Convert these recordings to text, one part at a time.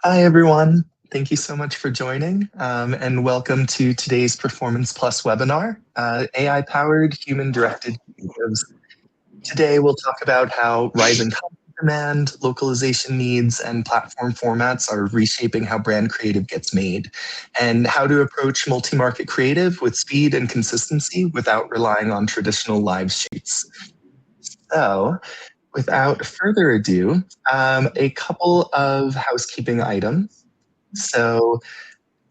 Hi, everyone. Thank you so much for joining, and welcome to today's Performance Plus webinar, AI-powered human-directed creatives. Today, we'll talk about how rising content demand, localization needs, and platform formats are reshaping how brand creative gets made, and how to approach multi-market creative with speed and consistency without relying on traditional live shoots. So, without further ado, a couple of housekeeping items. So,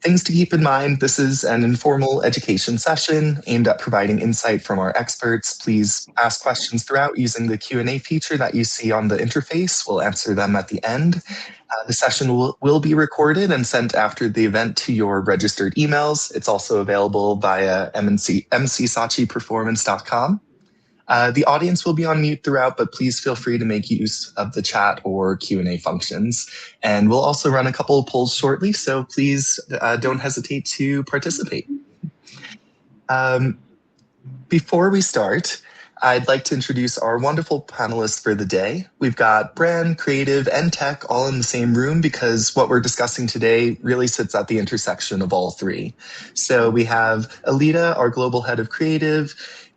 things to keep in mind, this is an informal education session aimed at providing insight from our experts. Please ask questions throughout using the Q&A feature that you see on the interface. We'll answer them at the end. The session will be recorded and sent after the event to your registered emails. It's also available via mcsachiperformance.com. The audience will be on mute throughout, but please feel free to make use of the chat or Q&A functions. And we'll also run a couple of polls shortly, so please don't hesitate to participate. Before we start, I'd like to introduce our wonderful panelists for the day. We've got brand, creative, and tech all in the same room because what we're discussing today really sits at the intersection of all three. So we have Alita, our global head of creative,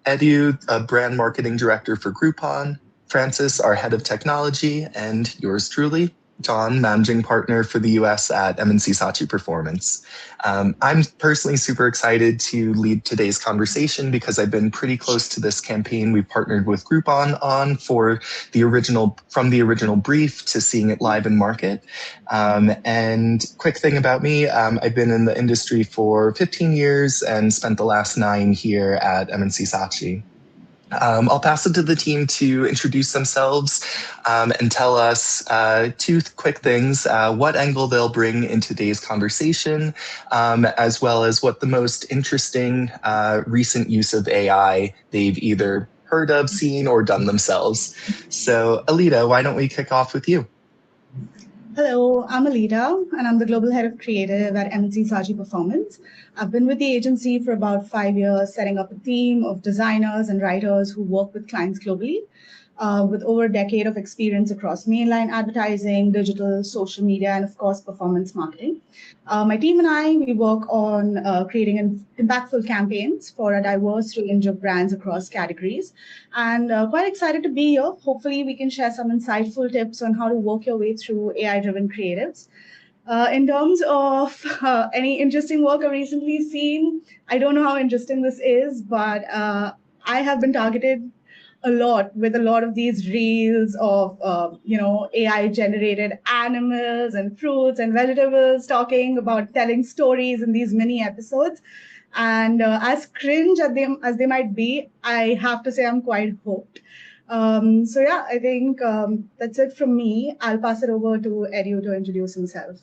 Edu, a brand marketing director for Groupon, Francis, our head of technology, and yours truly, John, managing partner for the US at MNC Saatchi Performance. I'm personally super excited to lead today's conversation because I've been pretty close to this campaign we've partnered with Groupon on from the original brief to seeing it live in market. And quick thing about me, I've been in the industry for 15 years and spent the last 9 here at MNC Saatchi. I'll pass it to the team to introduce themselves and tell us 2 quick things, what angle they'll bring in today's conversation, as well as what the most interesting recent use of AI they've either heard of, seen, or done themselves. So Alita, why don't we kick off with you? Hello, I'm Alita, and I'm the Global Head of Creative at MNC Saatchi Performance. I've been with the agency for about 5 years, setting up a team of designers and writers who work with clients globally, with over a decade of experience across mainline advertising, digital, social media, and of course, performance marketing. My team and I, we work on creating impactful campaigns for a diverse range of brands across categories. And quite excited to be here. Hopefully, we can share some insightful tips on how to work your way through AI-driven creatives. In terms of any interesting work I've recently seen, I don't know how interesting this is, but I have been targeted a lot with a lot of these reels of AI generated animals and fruits and vegetables talking about telling stories in these mini episodes. And as cringe as they might be, I have to say I'm quite hooked. So yeah, I think that's it from me. I'll pass it over to Edu to introduce himself.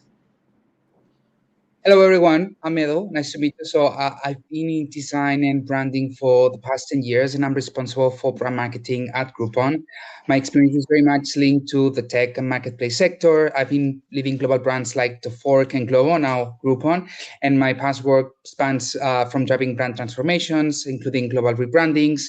Hello, everyone. I'm Edo. Nice to meet you. So I've been in design and branding for the past 10 years, and I'm responsible for brand marketing at Groupon. My experience is very much linked to the tech and marketplace sector. I've been leading global brands like The Fork and Glovo, now Groupon. And my past work spans from driving brand transformations, including global rebrandings,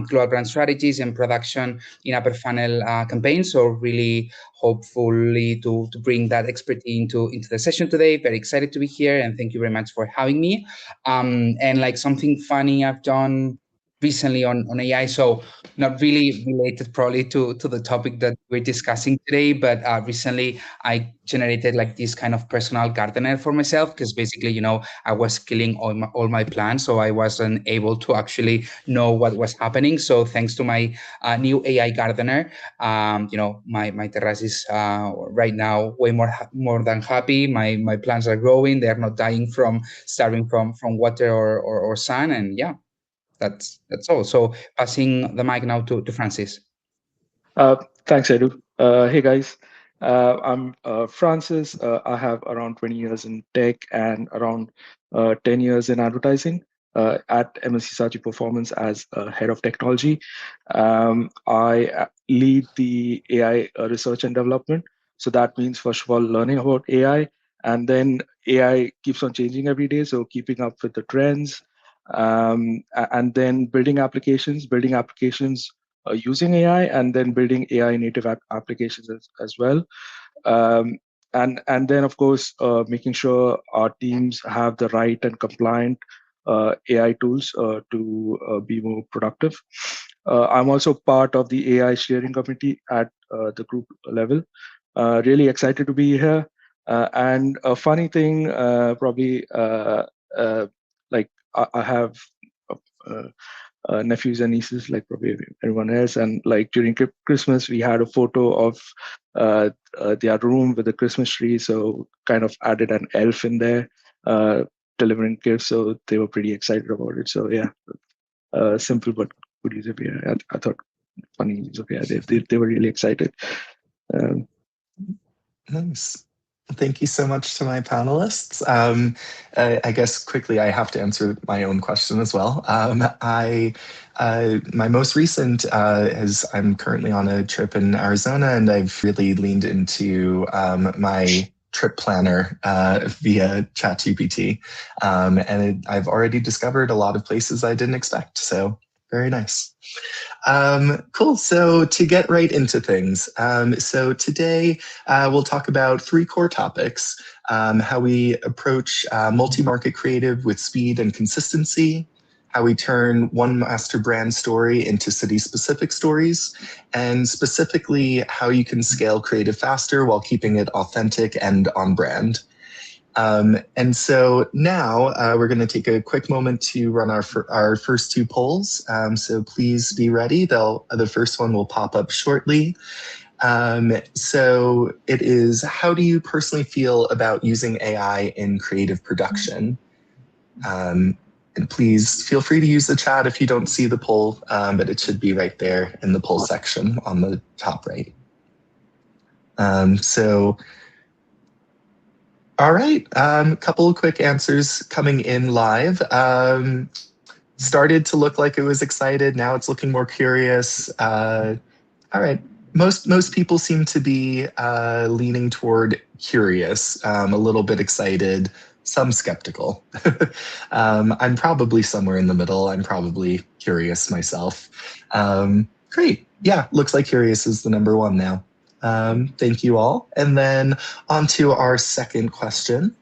global brand strategies, and production in upper funnel campaigns. So really hopefully to bring that expertise into the session today. Very excited to be here, and thank you very much for having me. And like something funny I've done recently on AI, so not really related probably to the topic that we're discussing today, but recently I generated like this kind of personal gardener for myself because basically, I was killing all my plants, so I wasn't able to actually know what was happening. So thanks to my new AI gardener, my terrace is right now way more than happy. My plants are growing; they are not dying from starving from water or sun, and yeah, that's all. So passing the mic now to Francis. Thanks, Edu. Hey, guys. I'm Francis. I have around 20 years in tech and around 10 years in advertising at MNC Saatchi Performance as head of technology. I lead the AI research and development. So that means, first of all, learning about AI, and then AI keeps on changing every day. So keeping up with the trends, and then building applications using AI, and then building AI native applications as well. and then of course making sure our teams have the right and compliant AI tools to be more productive. I'm also part of the AI steering committee at the group level. Really excited to be here. And a funny thing, probably uh, like I have uh, nephews and nieces, like probably everyone else. And like during Christmas, we had a photo of their room with a Christmas tree. So kind of added an elf in there, delivering gifts. So they were pretty excited about it. So yeah, simple but good use of AI. I thought funny use of AI. They were really excited. Um, Nice. Thank you so much to my panelists. I guess quickly, I have to answer my own question as well. My most recent is I'm currently on a trip in Arizona, and I've really leaned into my trip planner via ChatGPT, I've already discovered a lot of places I didn't expect. So very nice. Cool. So to get right into things, so today we'll talk about three core topics: how we approach multi-market creative with speed and consistency, how we turn one master brand story into city-specific stories, and specifically how you can scale creative faster while keeping it authentic and on brand. And so now we're going to take a quick moment to run our first two polls. So please be ready. The first one will pop up shortly. So it is, how do you personally feel about using AI in creative production? And please feel free to use the chat if you don't see the poll, but it should be right there in the poll section on the top right. All right, couple of quick answers coming in live. Started to look like it was excited. Now it's looking more curious. All right, most people seem to be leaning toward curious, a little bit excited, some skeptical. I'm probably somewhere in the middle. I'm probably curious myself. Great, yeah, looks like curious is the number one now. Thank you all. And then on to our second question.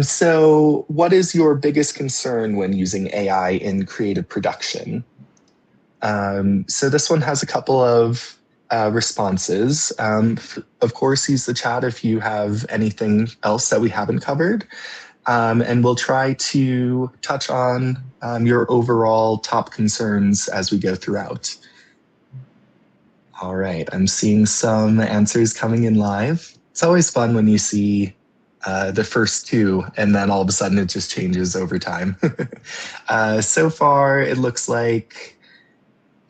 So what is your biggest concern when using AI in creative production? So this one has a couple of responses. Of course, use the chat if you have anything else that we haven't covered. And we'll try to touch on your overall top concerns as we go throughout. All right, I'm seeing some answers coming in live. It's always fun when you see the first two, and then all of a sudden it just changes over time. So far, it looks like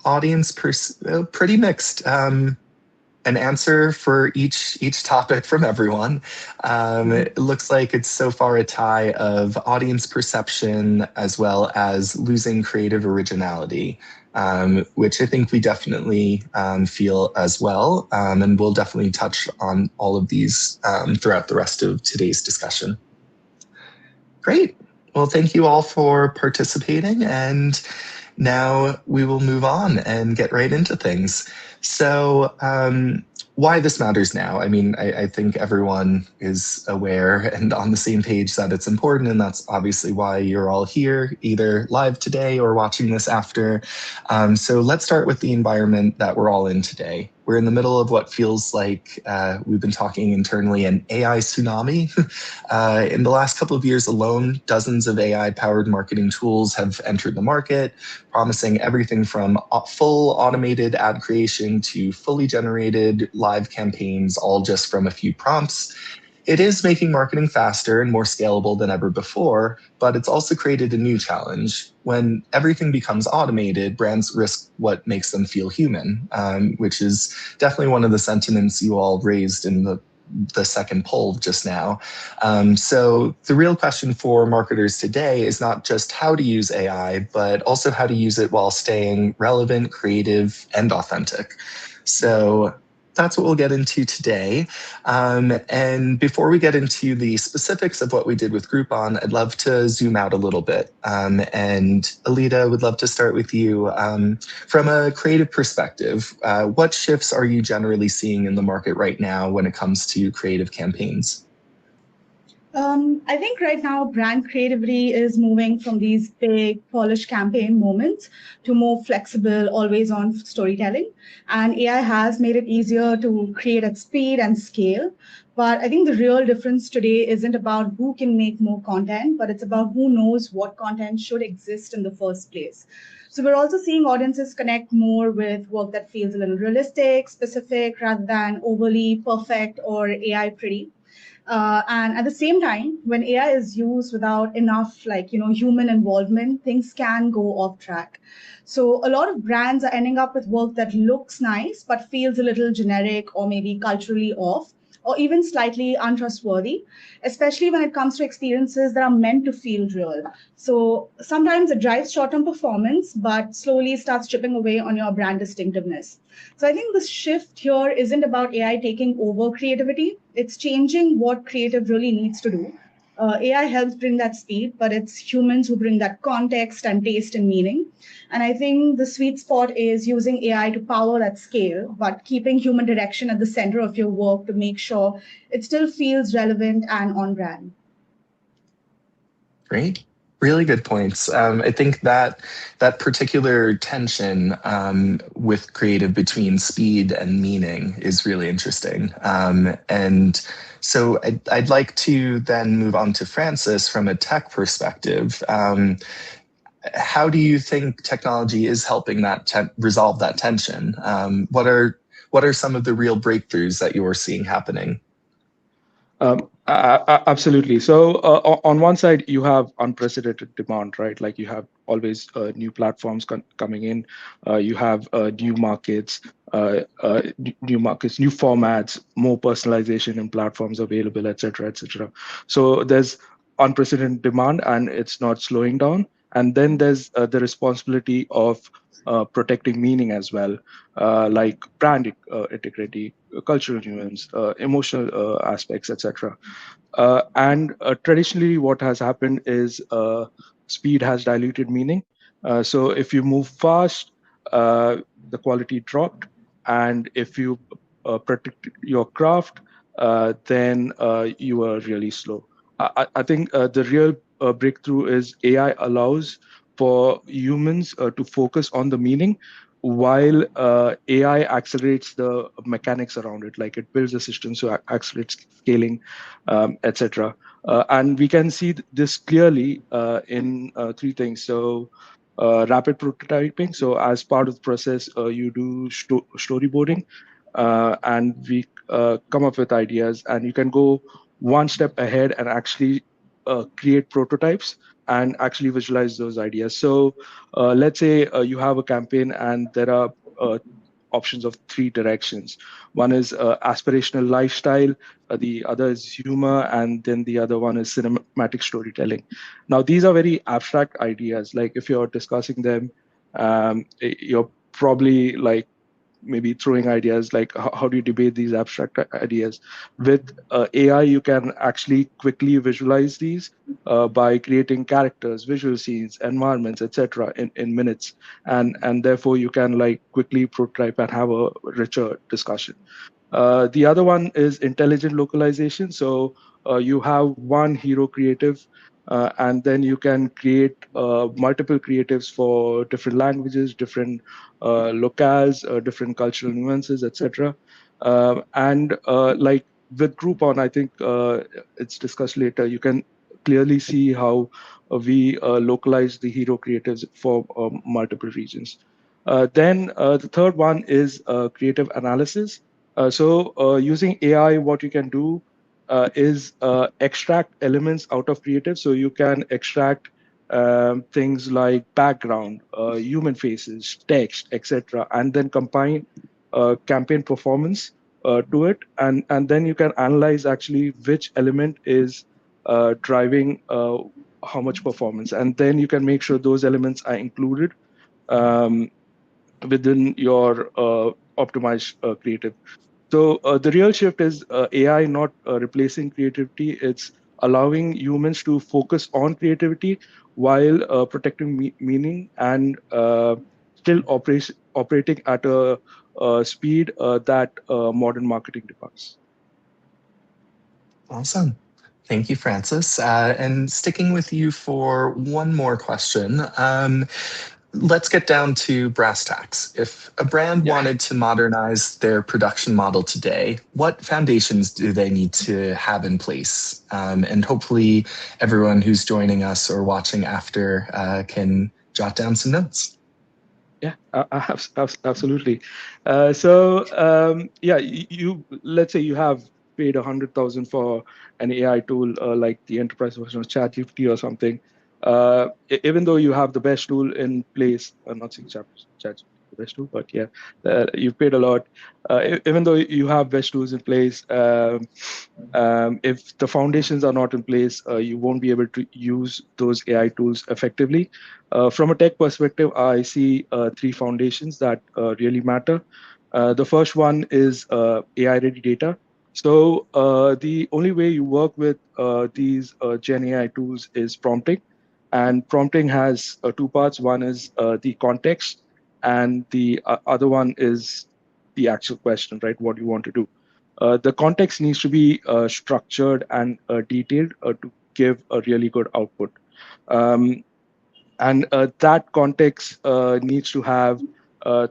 audience pretty mixed. An answer for each topic from everyone. It looks like it's so far a tie of audience perception as well as losing creative originality, which I think we definitely feel as well. And we'll definitely touch on all of these throughout the rest of today's discussion. Great. Well, thank you all for participating, and now we will move on and get right into things. So why this matters now? I mean, I think everyone is aware and on the same page that it's important, and that's obviously why you're all here, either live today or watching this after. So let's start with the environment that we're all in today. We're in the middle of what feels like, we've been talking internally, an AI tsunami. In the last couple of years alone, dozens of AI-powered marketing tools have entered the market, promising everything from full automated ad creation to fully generated live campaigns, all just from a few prompts. It is making marketing faster and more scalable than ever before, but it's also created a new challenge. When everything becomes automated, brands risk what makes them feel human, which is definitely one of the sentiments you all raised in the second poll just now. So the real question for marketers today is not just how to use AI, but also how to use it while staying relevant, creative, and authentic. So That's what we'll get into today. And before we get into the specifics of what we did with Groupon, I'd love to zoom out a little bit. And Alita, would love to start with you. From a creative perspective, what shifts are you generally seeing in the market right now when it comes to creative campaigns? I think right now brand creativity is moving from these big polished campaign moments to more flexible, always on storytelling. And AI has made it easier to create at speed and scale. But I think the real difference today isn't about who can make more content, but it's about who knows what content should exist in the first place. So we're also seeing audiences connect more with work that feels a little realistic, specific, rather than overly perfect or AI pretty. And at the same time, when AI is used without enough, human involvement, things can go off track. So a lot of brands are ending up with work that looks nice but feels a little generic or maybe culturally off, or even slightly untrustworthy, especially when it comes to experiences that are meant to feel real. So sometimes it drives short-term performance, but slowly starts chipping away on your brand distinctiveness. So I think the shift here isn't about AI taking over creativity. It's changing what creative really needs to do. AI helps bring that speed, but it's humans who bring that context and taste and meaning. And I think the sweet spot is using AI to power that scale, but keeping human direction at the center of your work to make sure it still feels relevant and on brand. Great. Really good points. I think that that particular tension with creative between speed and meaning is really interesting. And so I'd like to then move on to Francis from a tech perspective. How do you think technology is helping that resolve that tension? What are some of the real breakthroughs that you're seeing happening? Absolutely. So on one side, you have unprecedented demand, right? Like you have always new platforms coming in. You have new markets, new formats, more personalization in platforms available, et cetera, et cetera. So there's unprecedented demand, and it's not slowing down. And then there's the responsibility of protecting meaning as well, like brand integrity, cultural nuance, emotional aspects, etc. And traditionally, what has happened is speed has diluted meaning. So if you move fast, the quality dropped, and if you protect your craft, then you are really slow. I think the real breakthrough is AI allows for humans to focus on the meaning while AI accelerates the mechanics around it, like it builds a system so accelerates scaling, etc. And we can see this clearly in three things. So rapid prototyping. So as part of the process, you do storyboarding, and we come up with ideas, and you can go one step ahead and actually create prototypes and actually visualize those ideas. So let's say you have a campaign and there are options of three directions. One is aspirational lifestyle, the other is humor, and then the other one is cinematic storytelling. Now, these are very abstract ideas. Like if you're discussing them, you're probably like maybe throwing ideas like how do you debate these abstract ideas. With AI, you can actually quickly visualize these by creating characters, visual scenes, environments, etc. In minutes, and therefore you can like quickly prototype and have a richer discussion. The other one is intelligent localization. So you have one hero creative, and then you can create multiple creatives for different languages, different locales, different cultural nuances, etc. And like with Groupon, I think it's discussed later. You can clearly see how we localize the hero creatives for multiple regions. Then the third one is creative analysis. So using AI, what you can do is extract elements out of creative. So you can extract things like background, human faces, text, etc., and then combine campaign performance to it, and then you can analyze actually which element is driving how much performance, and then you can make sure those elements are included um, within your optimized creative. So the real shift is AI not replacing creativity. It's allowing humans to focus on creativity while protecting meaning and still operating at a speed that modern marketing demands. Awesome. Thank you, Francis. And sticking with you for one more question, let's get down to brass tacks. If a brand Yeah. wanted to modernize their production model today, what foundations do they need to have in place? And hopefully, everyone who's joining us or watching after can jot down some notes. Yeah, absolutely. Yeah, you let's say you have paid 100,000 for an AI tool like the enterprise version of ChatGPT or something. Even though you have the best tool in place, not saying ChatGPT is the best tool, but yeah, you've paid a lot. Even though you have best tools in place, if the foundations are not in place, you won't be able to use those AI tools effectively. From a tech perspective, I see three foundations that really matter. The first one is AI ready data. So the only way you work with these Gen AI tools is prompting. And prompting has two parts. One is the context, and the other one is the actual question, right? What you want to do. The context needs to be structured and detailed to give a really good output. Um, and that context needs to have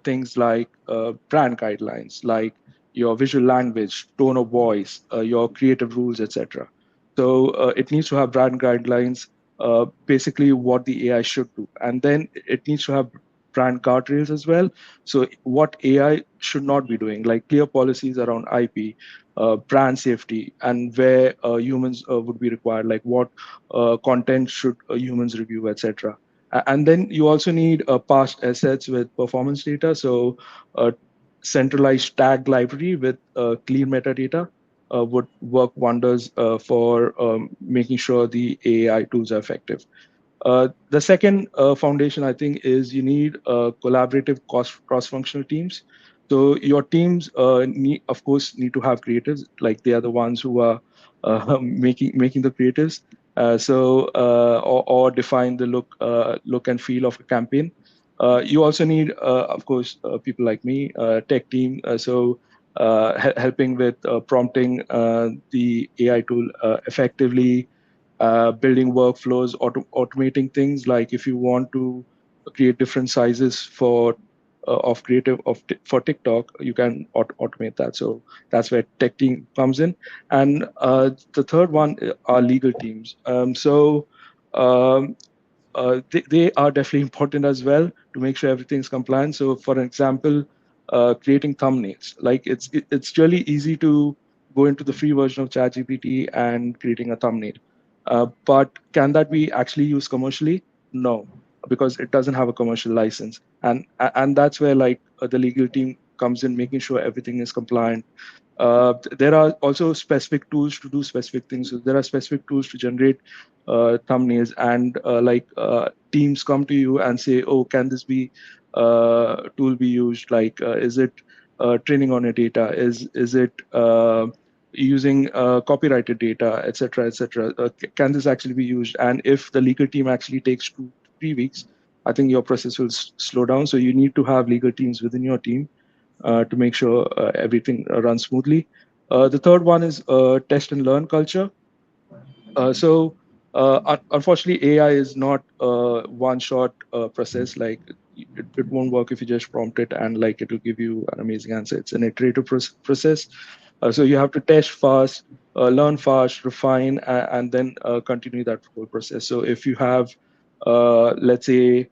things like brand guidelines, like your visual language, tone of voice, your creative rules, etc. So it needs to have brand guidelines, basically what the AI should do, and then it needs to have brand guardrails as well. So what AI should not be doing, like clear policies around IP, brand safety, and where humans would be required, like what content should humans review, etc. And then you also need past assets with performance data. So a centralized tag library with clean metadata would work wonders for making sure the AI tools are effective. The second foundation, I think, is you need collaborative cross-functional teams. So your teams, of course, need to have creatives, like they are the ones who are making the creatives. Or define the look and feel of a campaign. You also need, of course, people like me, tech team. Helping with prompting the AI tool effectively, building workflows, automating things like if you want to create different sizes for of creative for TikTok, you can automate that. So that's where tech team comes in. And the third one are legal teams. They are definitely important as well to make sure everything's compliant. So, for example, creating thumbnails, like it's really easy to go into the free version of ChatGPT and creating a thumbnail. But can that be actually used commercially? No, because it doesn't have a commercial license, and that's where like the legal team comes in, making sure everything is compliant. There are also specific tools to do specific things. So there are specific tools to generate thumbnails, and teams come to you and say, "Oh, can this be tool be used? Like, is it training on your data? Is it using copyrighted data, etc., etc.? Can this actually be used?" And if the legal team actually takes 2 to 3 weeks, I think your process will slow down. So you need to have legal teams within your team to make sure everything runs smoothly. The third one is test and learn culture. Unfortunately, AI is not a one-shot process. Like it won't work if you just prompt it and like it will give you an amazing answer. It's an iterative process. So you have to test fast, learn fast, refine, and then continue that whole process. So if you have, let's say,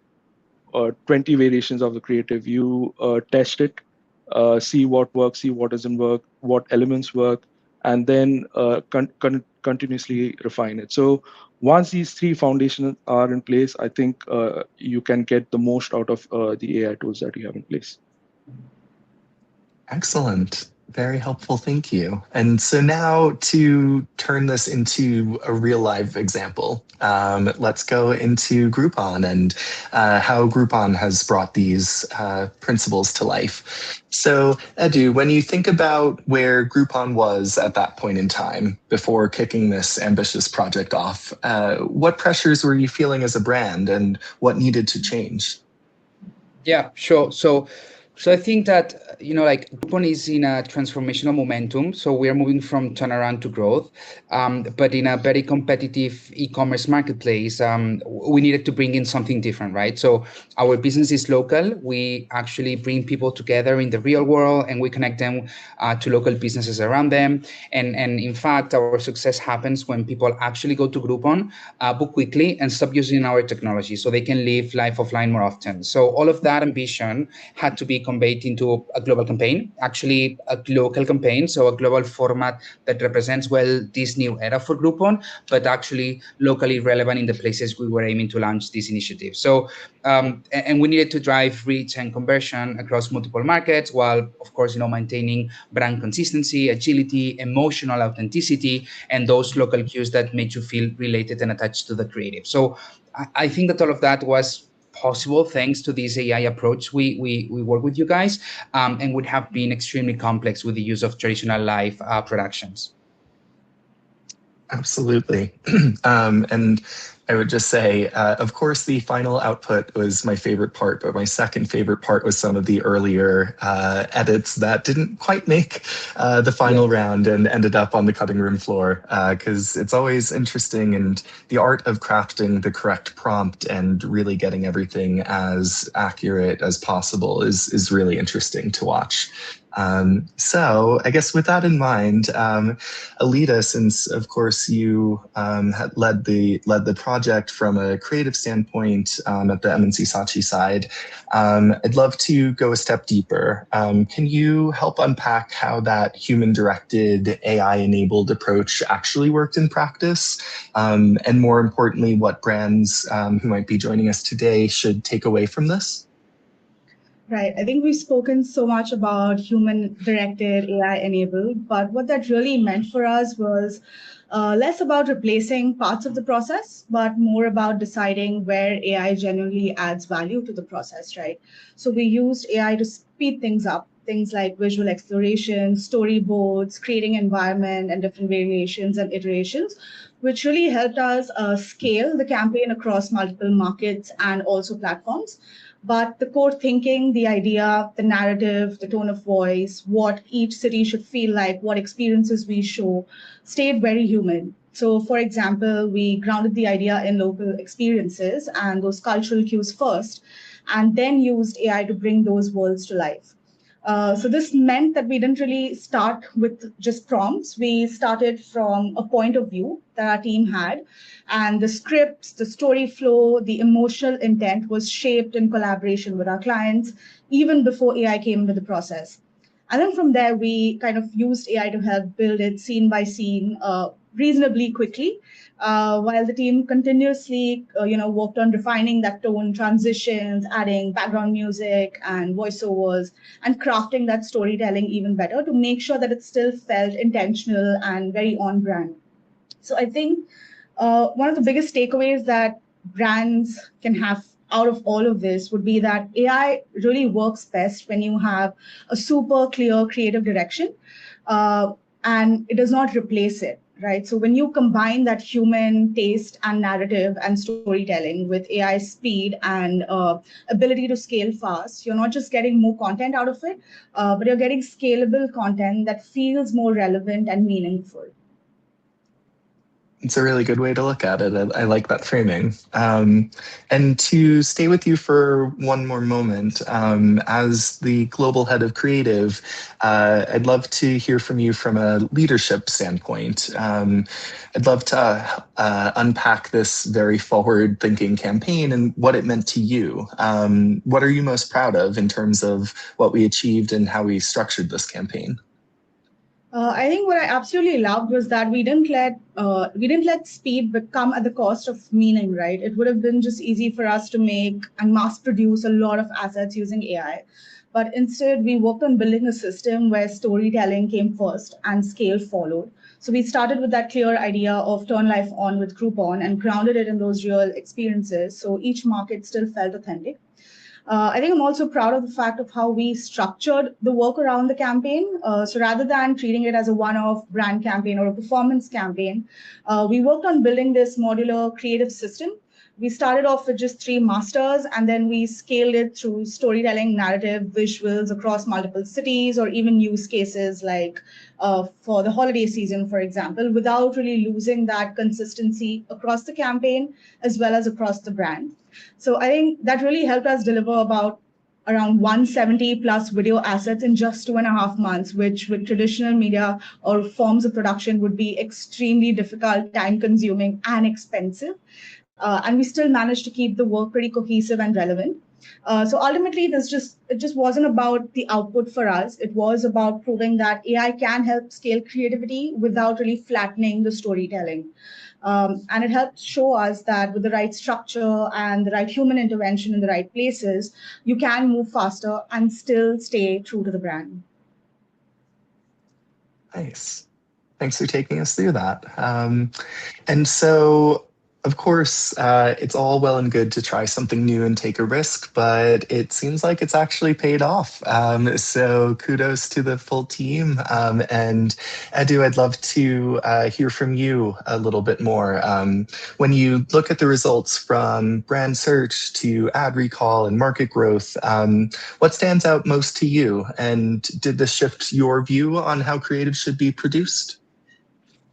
20 variations of the creative. You test it, see what works, see what doesn't work, what elements work, and then continuously refine it. So once these three foundations are in place, I think you can get the most out of the AI tools that you have in place. Excellent. Very helpful, thank you. And so now to turn this into a real live example, let's go into Groupon and how Groupon has brought these principles to life. So Edu, when you think about where Groupon was at that point in time before kicking this ambitious project off, what pressures were you feeling as a brand and what needed to change? Yeah, sure. So I think that like Groupon is in a transformational momentum. So we are moving from turnaround to growth, but in a very competitive e-commerce marketplace, we needed to bring in something different, right? So our business is local. We actually bring people together in the real world, and we connect them to local businesses around them. And in fact, our success happens when people actually go to Groupon, book quickly, and stop using our technology, so they can live life offline more often. So all of that ambition had to be conveyed into a global campaign, actually a local campaign, so a global format that represents well this new era for Groupon, but actually locally relevant in the places we were aiming to launch this initiative. So, and we needed to drive reach and conversion across multiple markets, while of course, maintaining brand consistency, agility, emotional authenticity, and those local cues that make you feel related and attached to the creative. So I think that all of that was possible thanks to this AI approach we work with you guys, and would have been extremely complex with the use of traditional live productions. Absolutely. And I would just say, of course, the final output was my favorite part, but my second favorite part was some of the earlier edits that didn't quite make the Yeah. final round and ended up on the cutting room floor. Because it's always interesting, and the art of crafting the correct prompt and really getting everything as accurate as possible is really interesting to watch. So I guess with that in mind, Alita, since of course you had led the project from a creative standpoint at the MNC Saatchi side, I'd love to go a step deeper. Can you help unpack how that human-directed, AI-enabled approach actually worked in practice? And more importantly, what brands who might be joining us today should take away from this? Right. I think we've spoken so much about human directed AI enabled, but what that really meant for us was less about replacing parts of the process, but more about deciding where AI genuinely adds value to the process, right? So we used AI to speed things up, things like visual exploration, storyboards, creating environment, and different variations and iterations, which really helped us scale the campaign across multiple markets and also platforms. But the core thinking, the idea, the narrative, the tone of voice, what each city should feel like, what experiences we show, stayed very human. So, for example, we grounded the idea in local experiences and those cultural cues first, and then used AI to bring those worlds to life. So this meant that we didn't really start with just prompts. We started from a point of view that our team had, and the scripts, the story flow, the emotional intent was shaped in collaboration with our clients, even before AI came into the process. And then from there, we kind of used AI to help build it scene by scene, reasonably quickly, while the team continuously, worked on refining that tone, transitions, adding background music and voiceovers, and crafting that storytelling even better to make sure that it still felt intentional and very on brand. So I think one of the biggest takeaways that brands can have out of all of this would be that AI really works best when you have a super clear creative direction, uh, and it does not replace it. Right. So when you combine that human taste and narrative and storytelling with AI speed and ability to scale fast, you're not just getting more content out of it, but you're getting scalable content that feels more relevant and meaningful. It's a really good way to look at it. I like that framing. And to stay with you for one more moment, as the global head of creative, I'd love to hear from you from a leadership standpoint. I'd love to unpack this very forward-thinking campaign and what it meant to you. What are you most proud of in terms of what we achieved and how we structured this campaign? I think what I absolutely loved was that we didn't let speed come at the cost of meaning, right? It would have been just easy for us to make and mass produce a lot of assets using AI. but instead we worked on building a system where storytelling came first and scale followed. So we started with that clear idea of turn life on with Groupon and grounded it in those real experiences. So each market still felt authentic. I think I'm also proud of the fact of how we structured the work around the campaign. So rather than treating it as a one-off brand campaign or a performance campaign, we worked on building this modular creative system. We started off with just three masters, and then we scaled it through storytelling, narrative, visuals across multiple cities, or even use cases like for the holiday season, for example, without really losing that consistency across the campaign as well as across the brand. So I think that really helped us deliver about around 170 plus video assets in just 2.5 months, which with traditional media or forms of production would be extremely difficult, time consuming, and expensive. And we still managed to keep the work pretty cohesive and relevant. So ultimately, it just wasn't about the output for us. It was about proving that AI can help scale creativity without really flattening the storytelling. And it helped show us that with the right structure and the right human intervention in the right places, you can move faster and still stay true to the brand. Nice. Thanks for taking us through that. And so, of course, it's all well and good to try something new and take a risk, but it seems like it's actually paid off. So kudos to the full team. And Edu, I'd love to hear from you a little bit more. When you look at the results from brand search to ad recall and market growth, what stands out most to you? And did this shift your view on how creative should be produced?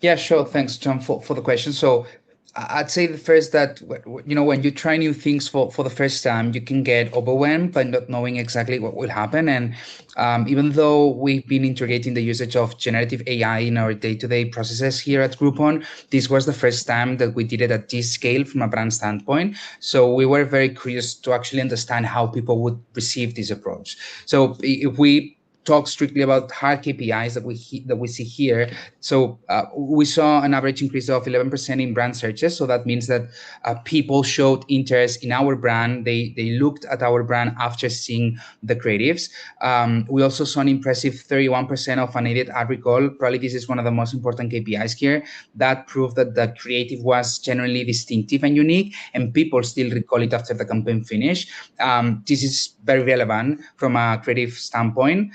Yeah, sure. Thanks, John, for the question. So I'd say the first that, when you try new things for the first time, you can get overwhelmed by not knowing exactly what will happen. And even though we've been integrating the usage of generative AI in our day-to-day processes here at Groupon, this was the first time that we did it at this scale from a brand standpoint. So we were very curious to actually understand how people would receive this approach. So if we talk strictly about hard KPIs that we see here. So we saw an average increase of 11% in brand searches. So that means that people showed interest in our brand. They looked at our brand after seeing the creatives. We also saw an impressive 31% of unaided ad recall. Probably this is one of the most important KPIs here. That proved that the creative was generally distinctive and unique, and people still recall it after the campaign finished. This is very relevant from a creative standpoint.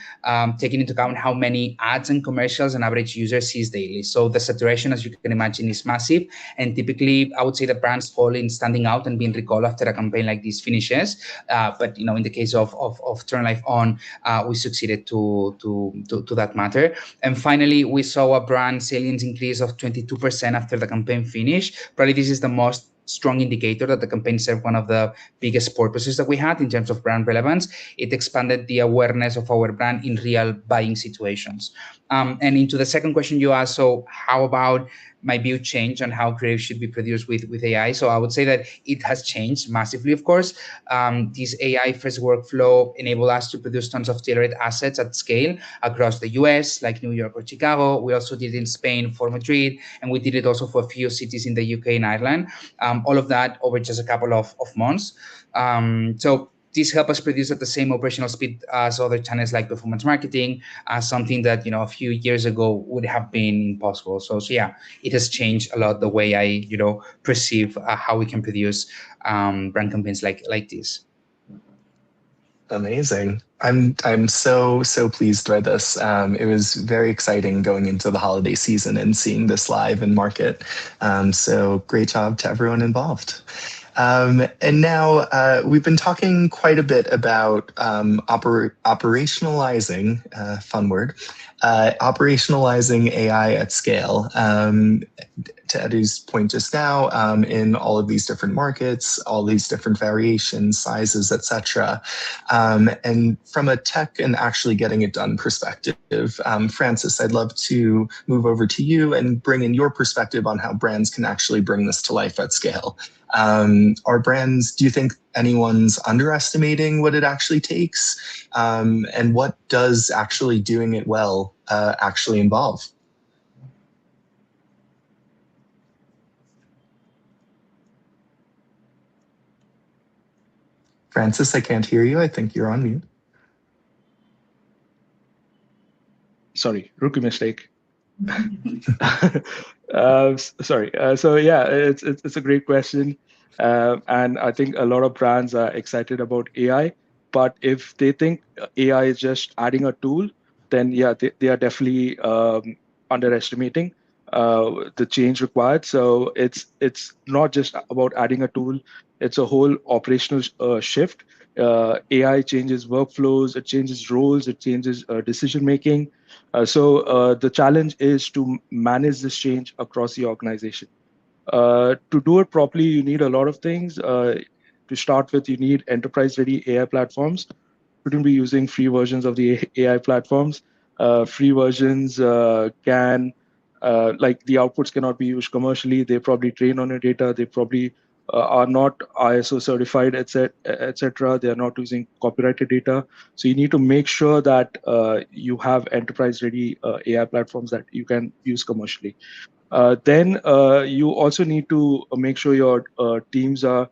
Taking into account how many ads and commercials an average user sees daily. So the saturation, as you can imagine, is massive. And typically, I would say the brands fall in standing out and being recalled after a campaign like this finishes. But in the case of Turn Life On, we succeeded to that matter. And finally, we saw a brand salience increase of 22% after the campaign finished. Probably this is the most strong indicator that the campaign served one of the biggest purposes that we had in terms of brand relevance. It expanded the awareness of our brand in real buying situations. And into the second question you asked, so how about my view change on how creative should be produced with AI? So I would say that it has changed massively, of course. This AI-first workflow enabled us to produce tons of tailored assets at scale across the US, like New York or Chicago. We also did it in Spain for Madrid, and we did it also for a few cities in the UK and Ireland. All of that over just a couple of months. So this helped us produce at the same operational speed as other channels like performance marketing, something that a few years ago would have been impossible. So yeah, it has changed a lot the way I perceive how we can produce brand campaigns like this. Amazing. I'm so pleased by this. It was very exciting going into the holiday season and seeing this live in market. So great job to everyone involved. And now we've been talking quite a bit about operationalizing, fun word, operationalizing AI at scale. To Edu's point just now, in all of these different markets, all these different variations, sizes, etc. And from a tech and actually getting it done perspective, Francis, I'd love to move over to you and bring in your perspective on how brands can actually bring this to life at scale. Are brands, do you think anyone's underestimating what it actually takes? And what does actually doing it well actually involve? Francis, I can't hear you. I think you're on mute. Sorry, rookie mistake. Sorry. So yeah, it's a great question, and I think a lot of brands are excited about AI. But if they think AI is just adding a tool, then yeah, they are definitely underestimating the change required. So it's not just about adding a tool; it's a whole operational shift. AI changes workflows, it changes roles, it changes decision making. So the challenge is to manage this change across the organization. To do it properly, you need a lot of things. To start with, you need enterprise-ready AI platforms. Shouldn't be using free versions of the AI platforms. Free versions can, like the outputs cannot be used commercially. They probably train on your data. They probably are not ISO certified, etc. They are not using copyrighted data. So you need to make sure that you have enterprise-ready AI platforms that you can use commercially. Then you also need to make sure your teams are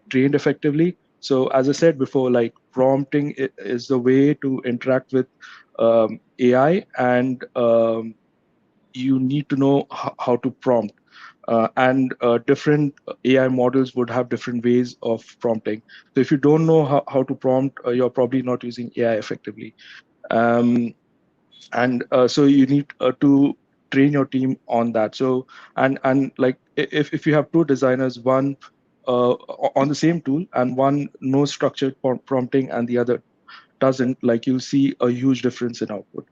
trained effectively. So as I said before, like prompting is the way to interact with AI, and you need to know how to prompt. And different AI models would have different ways of prompting. So if you don't know how to prompt, you're probably not using AI effectively. Um, and so you need to train your team on that. So and like if you have two designers, one on the same tool and one knows structured prompting and the other doesn't, like you'll see a huge difference in output.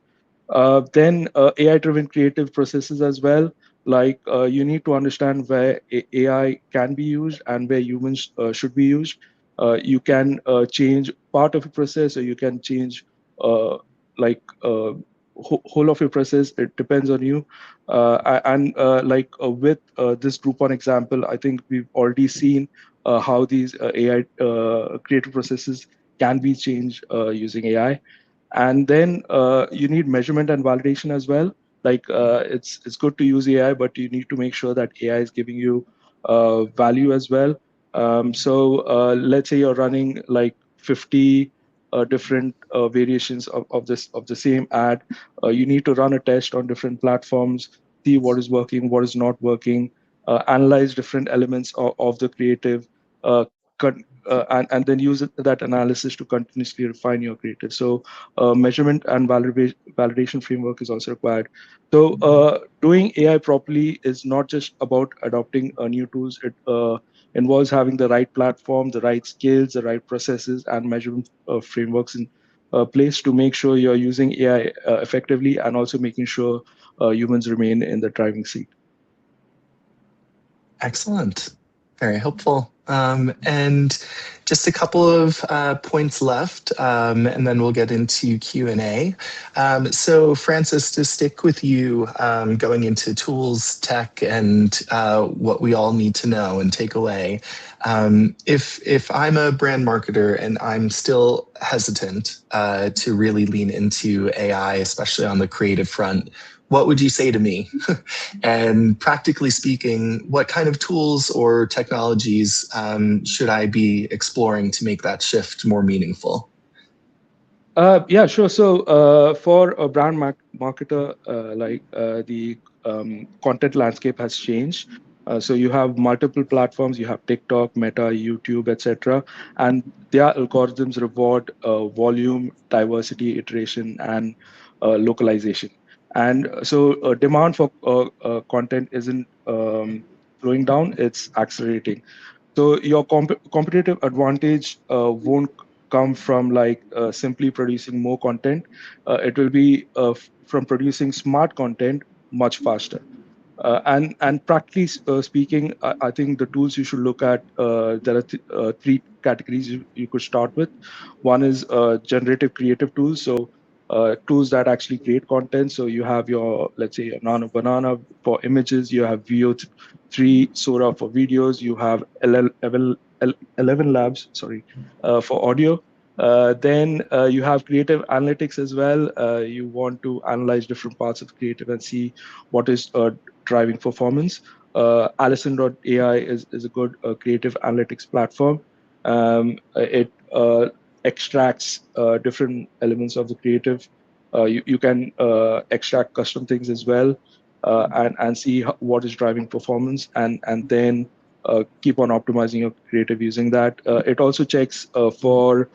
Then AI-driven creative processes as well. Like you need to understand where AI can be used and where humans should be used. You can change part of a process, or you can change uh, like whole of your process. It depends on you. And like with this Groupon example, I think we've already seen how these AI creative processes can be changed using AI. And then you need measurement and validation as well. Like it's good to use AI, but you need to make sure that AI is giving you value as well. So let's say you're running like 50 different variations of the same ad. You need to run a test on different platforms, see what is working, what is not working, analyze different elements of the creative, uh, and then use that analysis to continuously refine your creative. So measurement and validation framework is also required. So doing AI properly is not just about adopting new tools. It involves having the right platform, the right skills, the right processes, and measurement frameworks in place to make sure you're using AI effectively, and also making sure humans remain in the driving seat. Excellent. Very helpful. And just a couple of points left, and then we'll get into Q&A. So Francis, to stick with you, going into tools, tech, and what we all need to know and take away. If I'm a brand marketer and I'm still hesitant to really lean into AI, especially on the creative front, what would you say to me? And practically speaking, what kind of tools or technologies should I be exploring to make that shift more meaningful? Yeah, sure. So for a brand marketer, the content landscape has changed. So you have multiple platforms. You have TikTok, Meta, YouTube, etc., and their algorithms reward volume, diversity, iteration, and localization. And so demand for content isn't slowing down; it's accelerating. So your competitive advantage won't come from like simply producing more content. It will be from producing smart content much faster. And practically speaking, I think the tools you should look at, there are three categories you could start with. One is generative creative tools. So tools that actually create content. So you have your, let's say, your Nano Banana for images. You have VO3 Sora for videos. You have 11 Labs, sorry, for audio. Then you have creative analytics as well. You want to analyze different parts of creative and see what is driving performance. Allison.ai is a good creative analytics platform. It extracts different elements of the creative. You can extract custom things as well, and see what is driving performance, and then keep on optimizing your creative using that. It also checks for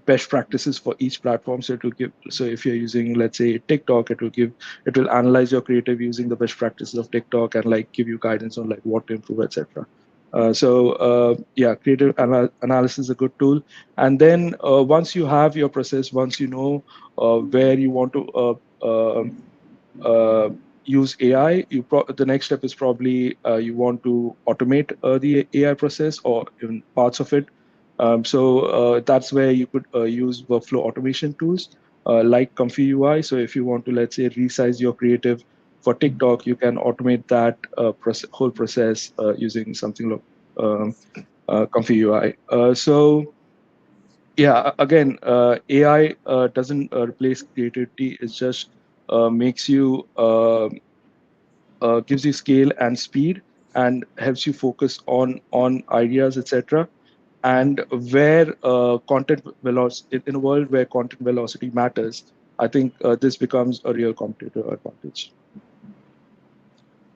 best practices for each platform. So it will give. So if you're using, let's say, TikTok, it will analyze your creative using the best practices of TikTok and like give you guidance on like what to improve, etc. Yeah, creative analysis is a good tool. And then once you have your process, once you know where you want to uh, use AI, the next step is probably you want to automate the AI process or even parts of it. That's where you could use workflow automation tools like Comfy UI. So if you want to, let's say, resize your creative for TikTok, you can automate that whole process using something like Comfy UI. Yeah, again, AI doesn't replace creativity. It just makes you gives you scale and speed and helps you focus on ideas, etc. And where content velocity in a world where content velocity matters, I think this becomes a real competitive advantage.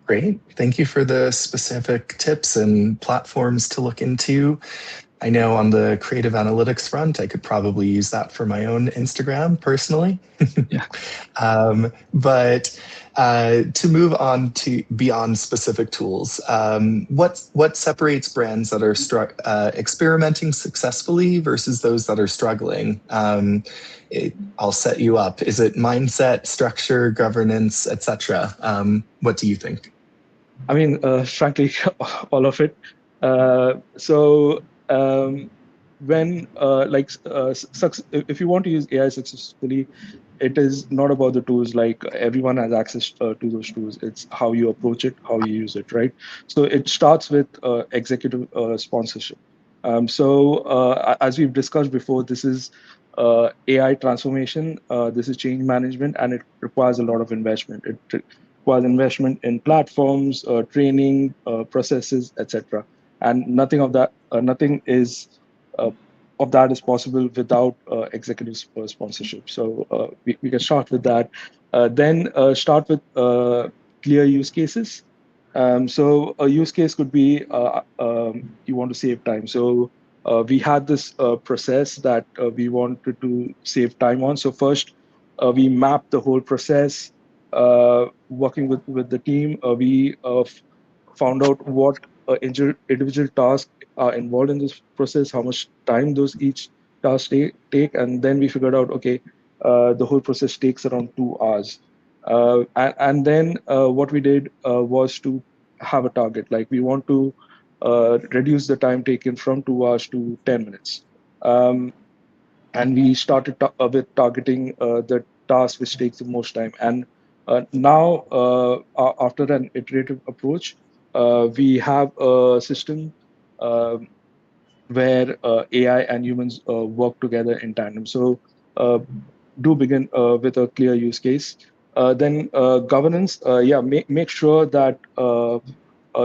Great. Thank you for the specific tips and platforms to look into. I know on the creative analytics front, I could probably use that for my own Instagram personally. Yeah. But to move on to beyond specific tools, what separates brands that are experimenting successfully versus those that are struggling? I'll set you up. Is it mindset, structure, governance, etc.? What do you think? I mean, frankly, all of it. So when like if you want to use AI successfully, it is not about the tools. Like everyone has access to those tools. It's how you approach it, how you use it, right? So it starts with executive sponsorship. As we've discussed before, this is AI transformation. This is change management, and it requires a lot of investment. It requires investment in platforms, training, processes, etc. And nothing is uh, of that is possible without executive sponsorship. So we can start with that. Then start with clear use cases. So a use case could be you want to save time. So we had this process that we wanted to save time on. So first, we mapped the whole process. Working with the team, we found out what individual tasks are involved in this process, how much time those each task take, and then we figured out, okay, the whole process takes around 2 hours. And then what we did was to have a target. Like we want to reduce the time taken from 2 hours to 10 minutes. And we started with targeting the task which takes the most time. And now, after an iterative approach, we have a system where AI and humans work together in tandem. So do begin with a clear use case. Then governance, yeah, make sure that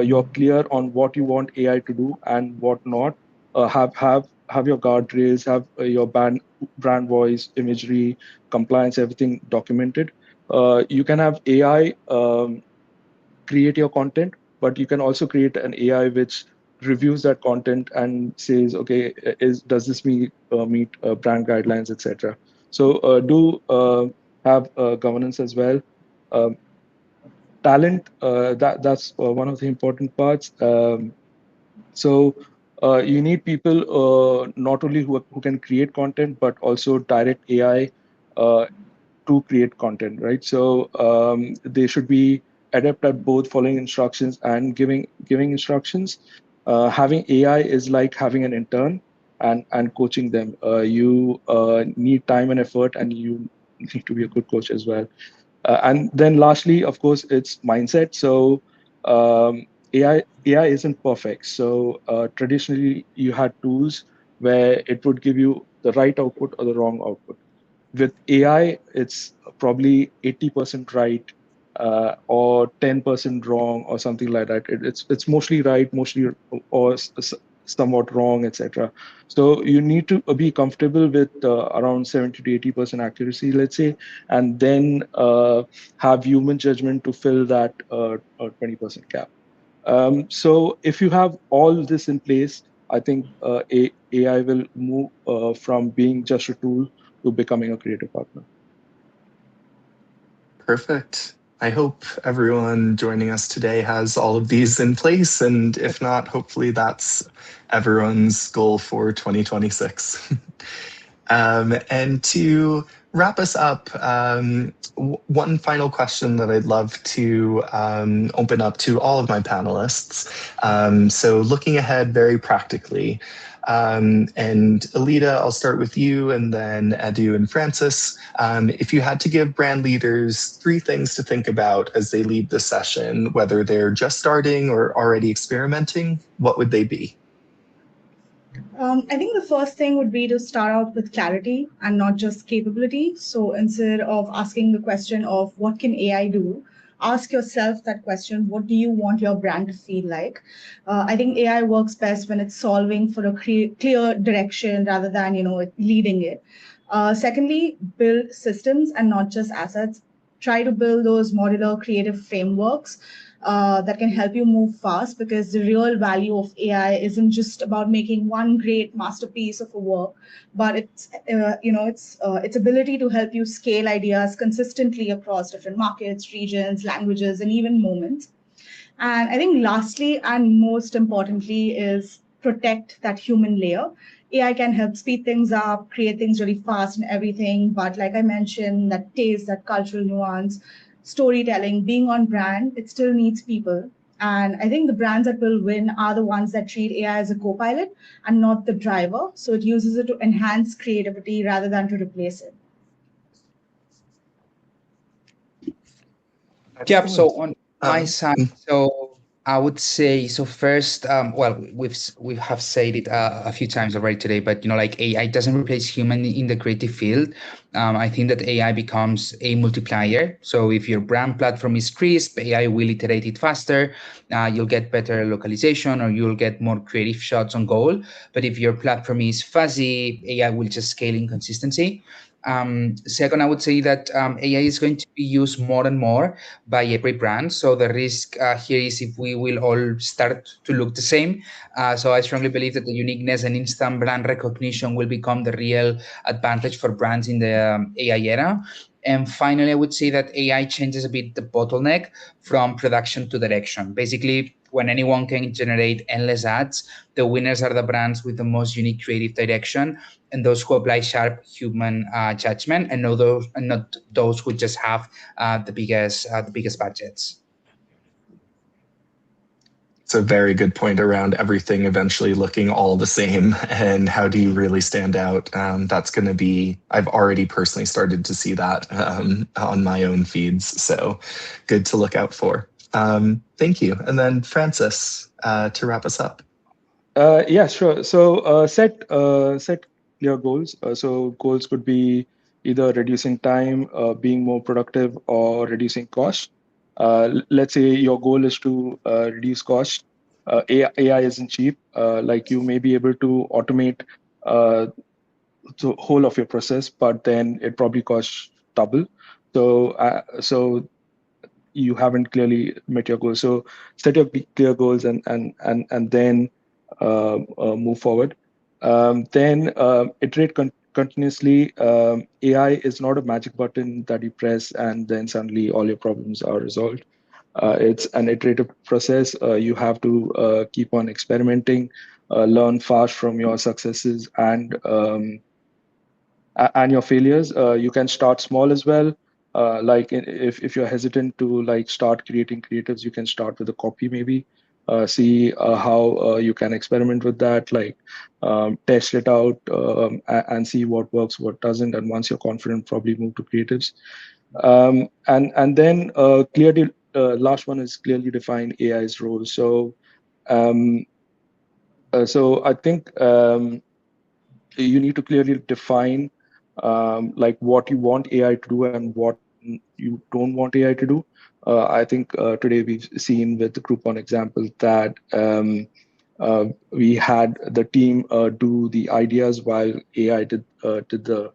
you're clear on what you want AI to do and what not. Have your guardrails, have your brand voice, imagery, compliance, everything documented. You can have AI create your content, but you can also create an AI which reviews that content and says, okay, is does this meet brand guidelines, etc. So do have governance as well. Um, Talent, that's one of the important parts. So you need people not only who can create content, but also direct AI uh, to create content, right? So they should be adept at both following instructions and giving instructions. Having AI is like having an intern and coaching them. You need time and effort, and you need to be a good coach as well. And then lastly, of course, it's mindset. So AI isn't perfect. So traditionally, you had tools where it would give you the right output or the wrong output. With AI, it's probably 80% right or 10% wrong or something like that. It's mostly right, mostly or somewhat wrong, etc. So you need to be comfortable with around 70 to 80% accuracy, let's say, and then have human judgment to fill that 20% gap. So if you have all this in place, I think AI will move from being just a tool to becoming a creative partner. Perfect. I hope everyone joining us today has all of these in place. And if not, hopefully that's everyone's goal for 2026. And to wrap us up, one final question that I'd love to open up to all of my panelists. So, looking ahead very practically, and Alida, I'll start with you, and then Edu and Francis. If you had to give brand leaders three things to think about as they lead the session, whether they're just starting or already experimenting, what would they be? I think the first thing would be to start out with clarity and not just capability. So instead of asking the question of what can AI do, ask yourself that question: what do you want your brand to feel like? I think AI works best when it's solving for a clear direction rather than leading it. Secondly, build systems and not just assets. Try to build those modular creative frameworks that can help you move fast, because the real value of AI isn't just about making one great masterpiece of a work, but its ability to help you scale ideas consistently across different markets, regions, languages, and even moments. And I think lastly and most importantly is protect that human layer. AI can help speed things up, create things really fast and everything. But like I mentioned, that taste, that cultural nuance, storytelling, being on brand, it still needs people. And I think the brands that will win are the ones that treat AI as a co pilot and not the driver. So it uses it to enhance creativity rather than to replace it. Yeah, so Excellent. on my side, so I would say, so first, well, we have said it a few times already today, but like AI doesn't replace human in the creative field. I think that AI becomes a multiplier. So if your brand platform is crisp, AI will iterate it faster. You'll get better localization, or you'll get more creative shots on goal. But if your platform is fuzzy, AI will just scale inconsistency. Second, I would say that AI is going to be used more and more by every brand. So the risk here is if we will all start to look the same. So I strongly believe that the uniqueness and instant brand recognition will become the real advantage for brands in the AI era. And finally, I would say that AI changes a bit the bottleneck from production to direction. Basically, when anyone can generate endless ads, the winners are the brands with the most unique creative direction, and those who apply sharp human judgment, and not those who just have the biggest budgets. It's a very good point around everything eventually looking all the same, and how do you really stand out? That's going to be, I've already personally started to see that on my own feeds. So good to look out for. Thank you. And then Francis, to wrap us up. Yeah, sure. So set clear goals. So goals could be either reducing time, being more productive, or reducing cost. Let's say your goal is to reduce cost. AI isn't cheap. Like you may be able to automate uh, the whole of your process, but then it probably costs double. So you haven't clearly met your goals. So set your clear goals and then move forward. Then iterate continuously. AI is not a magic button that you press and then suddenly all your problems are resolved. It's an iterative process. You have to keep on experimenting, learn fast from your successes and your failures. You can start small as well. Like if you're hesitant to like start creating creatives, you can start with a copy maybe. See how you can experiment with that, like test it out and see what works, what doesn't. And once you're confident, probably move to creatives. And then clearly, last one is clearly define AI's role. Um, so I think you need to clearly define like what you want AI to do and what you don't want AI to do. I think today we've seen with the Groupon example that we had the team do the ideas while AI did the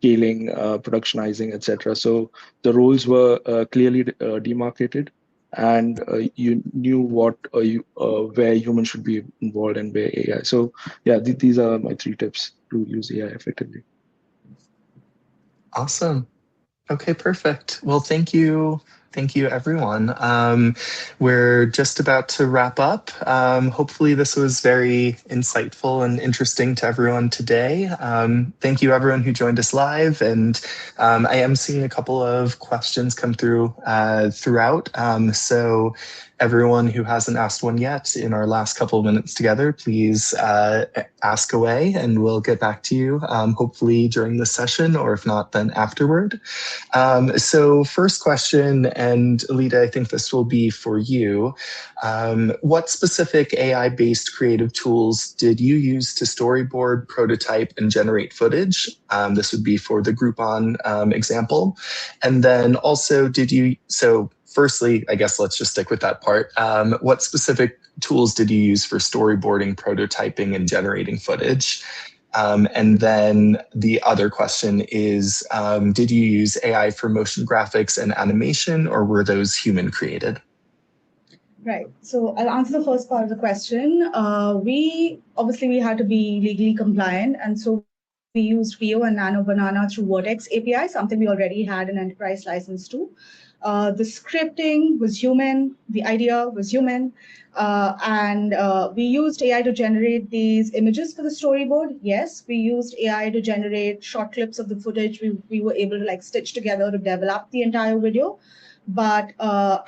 scaling, productionizing, etc. So the roles were clearly demarcated, and you knew where humans should be involved and where AI. So yeah, these are my 3 tips to use AI effectively. Awesome. Okay, perfect. Well, thank you. Thank you, everyone. We're just about to wrap up. Hopefully, this was very insightful and interesting to everyone today. Thank you, everyone who joined us live. And I am seeing a couple of questions come through throughout. So, everyone who hasn't asked one yet in our last couple of minutes together, please ask away and we'll get back to you, hopefully during this session, or if not, then afterward. So first question, and Alita, I think this will be for you. What specific AI-based creative tools did you use to storyboard, prototype, and generate footage? This would be for the Groupon example. And then also, firstly, I guess let's just stick with that part. What specific tools did you use for storyboarding, prototyping, and generating footage? And then the other question is, did you use AI for motion graphics and animation, or were those human created? Right. So I'll answer the first part of the question. We had to be legally compliant, and so we used Rio and Nano Banana through Vertex API, something we already had an enterprise license to. The scripting was human, the idea was human, and we used AI to generate these images for the storyboard. Yes, we used AI to generate short clips of the footage we were able to stitch together to develop the entire video. But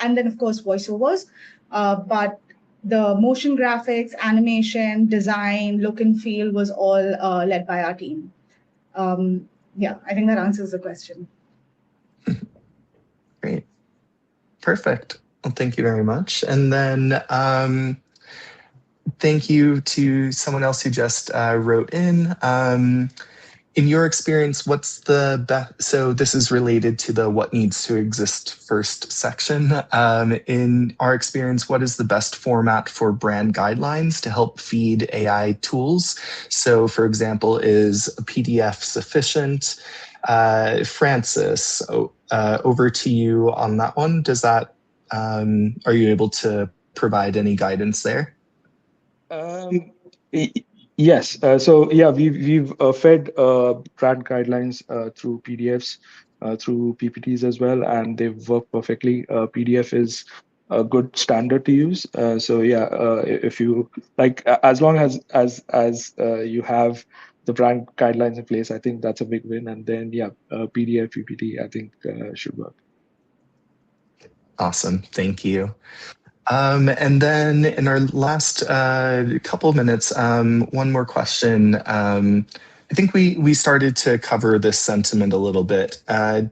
and then of course voiceovers. But the motion graphics, animation, design, look and feel was all led by our team. Yeah, I think that answers the question. Great. Perfect. Well, thank you very much. And then thank you to someone else who just wrote in your experience, what's the best? So this is related to the what needs to exist first section. In our experience, what is the best format for brand guidelines to help feed AI tools? So for example, is a PDF sufficient? Francis, over to you on that one. Are you able to provide any guidance there? Yes. So yeah, we've fed brand guidelines through PDFs, through PPTs as well, and they've worked perfectly. PDF is a good standard to use. So yeah, if you as long as you have the brand guidelines in place, I think that's a big win. And then yeah, PDF, PPT, I think should work. Awesome. Thank you. And then in our last couple of minutes, one more question. I think we started to cover this sentiment a little bit.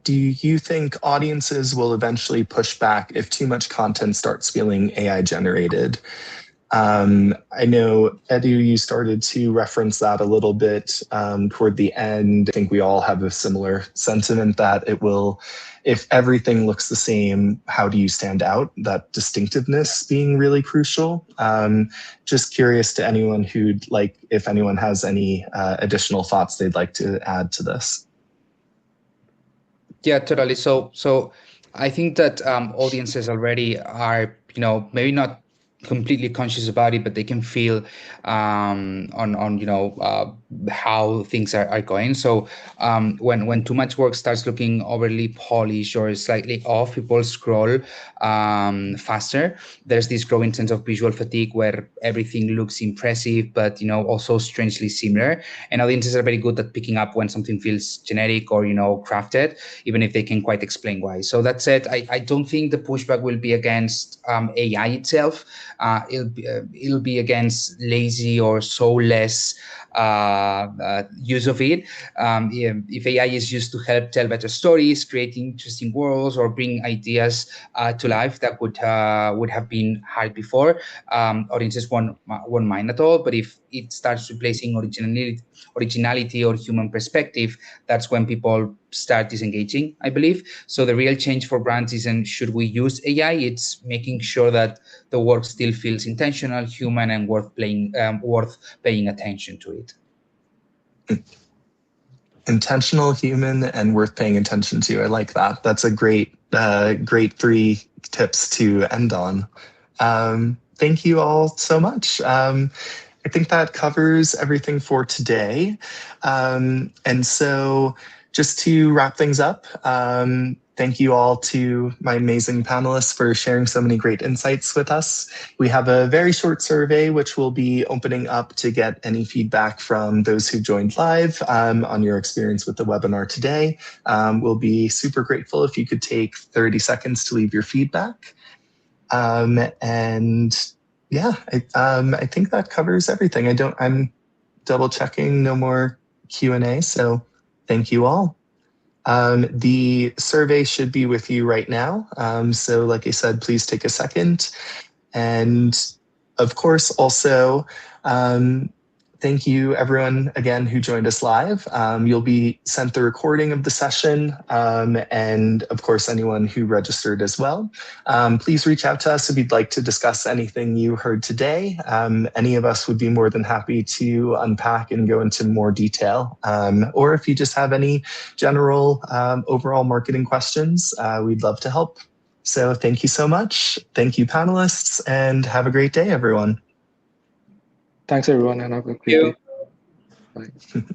Do you think audiences will eventually push back if too much content starts feeling AI generated? I know, Edu, you started to reference that a little bit toward the end. I think we all have a similar sentiment that it will, if everything looks the same, how do you stand out? That distinctiveness being really crucial. Just curious to anyone if anyone has any additional thoughts they'd like to add to this. Yeah, totally. So I think that audiences already are, maybe not completely conscious about it, but they can feel on how things are going. So when too much work starts looking overly polished or slightly off, people scroll faster. There's this growing sense of visual fatigue where everything looks impressive, but also strangely similar. And audiences are very good at picking up when something feels generic or crafted, even if they can quite explain why. So that said, I don't think the pushback will be against AI itself. It'll be against lazy or soulless use of it. If AI is used to help tell better stories, create interesting worlds, or bring ideas to life that would have been hard before, audiences won't mind at all. But if it starts replacing originality or human perspective, that's when people start disengaging, I believe. So the real change for brands isn't should we use AI, it's making sure that the work still feels intentional, human, and worth paying attention to it. Intentional, human, and worth paying attention to. I like that. That's a great 3 tips to end on. Thank you all so much. I think that covers everything for today. And so just to wrap things up, thank you all to my amazing panelists for sharing so many great insights with us. We have a very short survey, which we'll be opening up to get any feedback from those who joined live on your experience with the webinar today. We'll be super grateful if you could take 30 seconds to leave your feedback. And yeah, I think that covers everything. I'm double checking, no more Q&A, so thank you all. The survey should be with you right now. So like I said, please take a second. And of course, also, thank you everyone again who joined us live. You'll be sent the recording of the session, and of course anyone who registered as well. Please reach out to us if you'd like to discuss anything you heard today. Any of us would be more than happy to unpack and go into more detail. Or if you just have any general overall marketing questions, we'd love to help. So thank you so much. Thank you, panelists, and have a great day, everyone. Thanks, everyone, and have a great day. Bye.